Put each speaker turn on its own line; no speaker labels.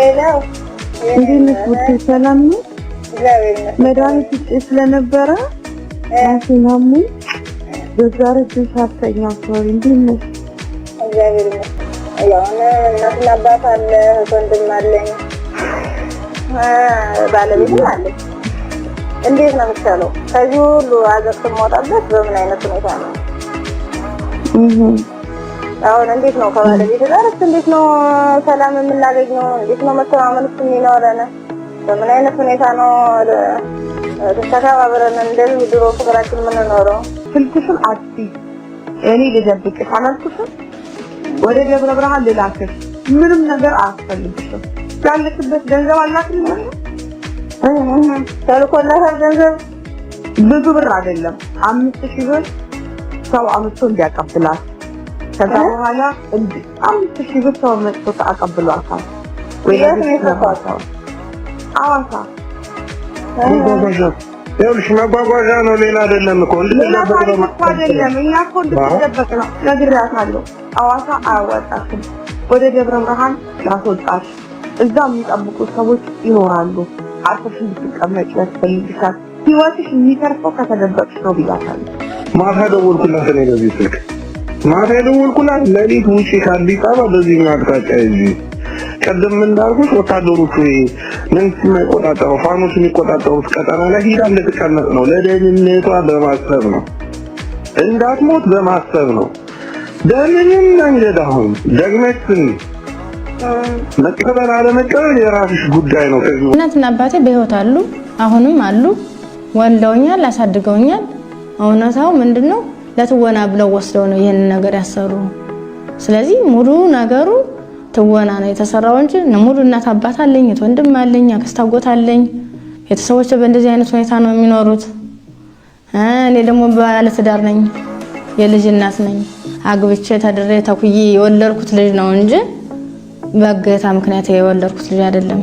ሄሎ
እንዴት ሰላም ነው? መድኃኒት ስለነበረ አሲናሙ በዛሬ ተሳተኛ ሶሪ እንዴት ነሽ?
እግዚአብሔር ይመስገን። ያው እናትና አባት አለ ወንድም አለኝ ባለቤትም አለኝ። እንዴት ነው የምትለው? ከዚህ ሁሉ አዘቅት መውጣበት በምን አይነት ሁኔታ ነው? አሁን እንዴት ነው ከባለቤት ጋር እንዴት ነው ሰላም የምናገኘው? እንዴት ነው መተማመንስ የሚኖረን? በምን አይነት ሁኔታ ነው ተከባብረን እንደዚህ ድሮ ፍቅራችን የምንኖረው?
ስልክሽን አጥፊ እኔ ልደብቅሽ አላልኩሽም? ወደ ደብረ ብርሃን ልላክሽ ምንም ነገር አያስፈልግሽም። ያለሽበት ገንዘብ አላክልኝ
ተልኮልሻል ገንዘብ
ብዙ ብር አይደለም 5000 ብር ሰው አምጥቶ እንዲያቀብላት ከዛ በኋላ 5000 ብር ሰው መጥቶ ተቀብሏታል።
ወይስ ነው
አዋሳ
ይኸውልሽ መጓጓዣ ነው ሌላ አይደለም እኮ
አይደለም። እኛ እኮ እንደተደበቀ ነው ነግሬያታለሁ። አዋሳ አያወጣሽም፣ ወደ ደብረ ብርሃን ያስወጣሽ። እዛ የሚጠብቁ ሰዎች ይኖራሉ። አርፈሽ እንድትቀመጪ ያስፈልግሻል። ህይወትሽ የሚተርፈው ከተደበቅሽ ነው ብያታለሁ።
ማታ ደወልኩላት እኔ በዚህ ስልክ ማታ ደወልኩላት ለሊት ውጪ ከአዲስ አበባ በዚህ አቅጣጫ እንጂ ቀደም እንዳልኩሽ ወታደሮቹ ምን ሲቆጣጠሩ ፋኖስ የሚቆጣጠሩት ቀጠና ላይ ሄዳ እንድትቀመጥ ነው። ለደህንነቷ በማሰብ ነው፣ እንዳትሞት በማሰብ ነው። በምንም መንገድ አሁን ደግመሽ መቀበል አለመቀበል የራስሽ ጉዳይ ነው።
እናትና አባቴ በህይወት አሉ፣ አሁንም አሉ። ወልደውኛል፣ አሳድገውኛል። እውነታው ምንድነው? ለትወና ብለው ወስደው ነው ይሄን ነገር ያሰሩ። ስለዚህ ሙሉ ነገሩ ትወና ነው የተሰራው እንጂ ሙሉ እናት አባት አለኝ፣ ወንድም አለኝ፣ አክስት አጎት አለኝ። ቤተሰቦቼ በእንደዚህ አይነት ሁኔታ ነው የሚኖሩት። እኔ ደግሞ ባለ ትዳር ነኝ፣ የልጅ እናት ነኝ። አግብቼ ተድሬ ተኩዬ የወለድኩት ልጅ ነው እንጂ በእገታ ምክንያት የወለድኩት ልጅ አይደለም።